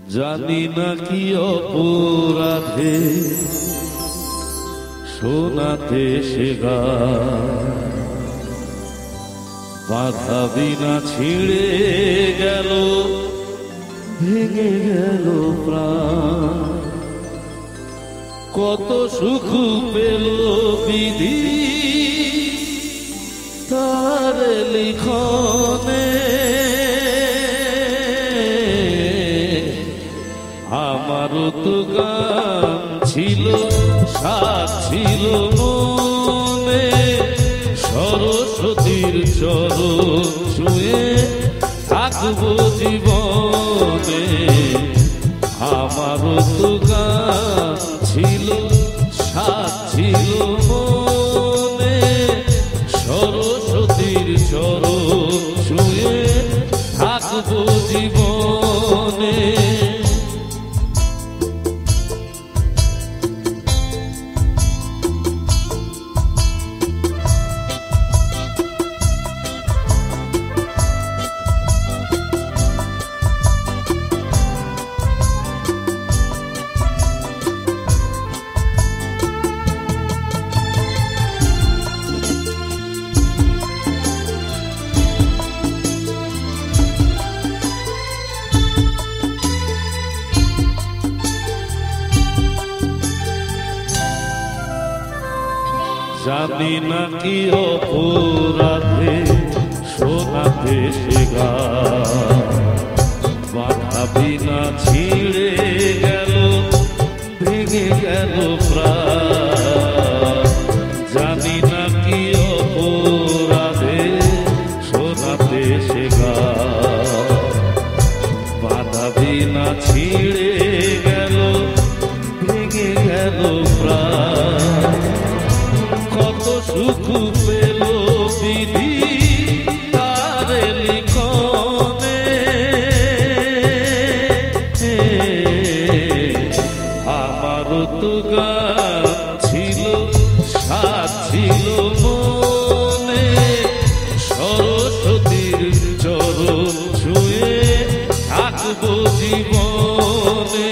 জানি না কি অপরাধে শোনাতে সে গান, বাধা বিনা ছিঁড়ে গেল, ভেঙে গেল প্রাণ। কত সুখ পেল বিধি তার লিখনে, আমারও তো গান ছিল, সাথ ছিল মনে, সরস্বতীর চরণ ছুঁয়ে থাকবো জীবনে। আমারও তো গান ছিল, সাথ ছিল মনে, সরস্বতীর চরণ ছুঁয়ে থাকবো জীবনে। জানি না কি অপরাধে শোনাতে সে গান, বাধা বিনা ছিঁড়ে গেল, ভেঙে গেল প্রাণ। জানি না কি অপরাধে শোনাতে সে গান, বাধা বিনা ছিঁড়ে গেল, ভেঙে গেল প্রাণ। কত সুখ পেল বিধি তার লিখনে, আমারও তো গান ছিল, সাথ ছিল মনে, সরস্বতীর চরণ ছুঁয়ে থাকবো জীবনে।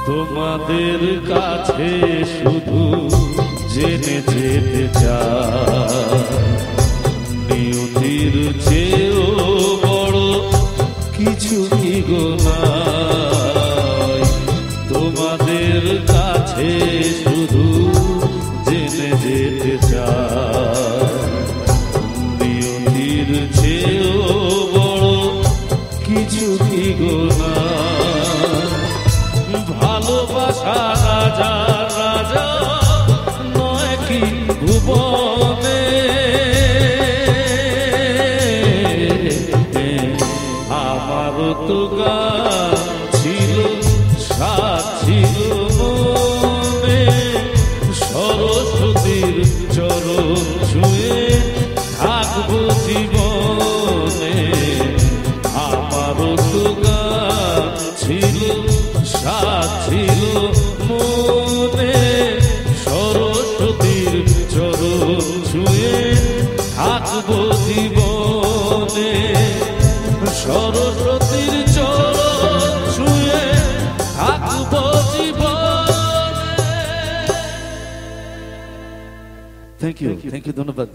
তোমাদের কাছে শুধু জেনে যেতে চাই, নিয়তির চেয়েও বড় কিছু কি গো নাই। তোমাদের কাছে শুধু জেনে যেতে চাই, নিয়তির চেয়েও বড় কিছু কি গো নাই। ভালোবাসা রাজা রাজা নয় কি ভুবনে, আমারও তো গান ছিল, সাথ ছিল মনে, সরস্বতীর চরণ ছুঁয়ে থাকবো জীবনে। আমারও তো গান ছিল, সাথ ছিল মনে, সরস্বতীর চরণ ছুঁয়ে থাকবো জীবনে। সরস্বতীর চরণ ছুঁয়ে থাকবো জীবনে। থ্যাংক ইউ, ধন্যবাদ।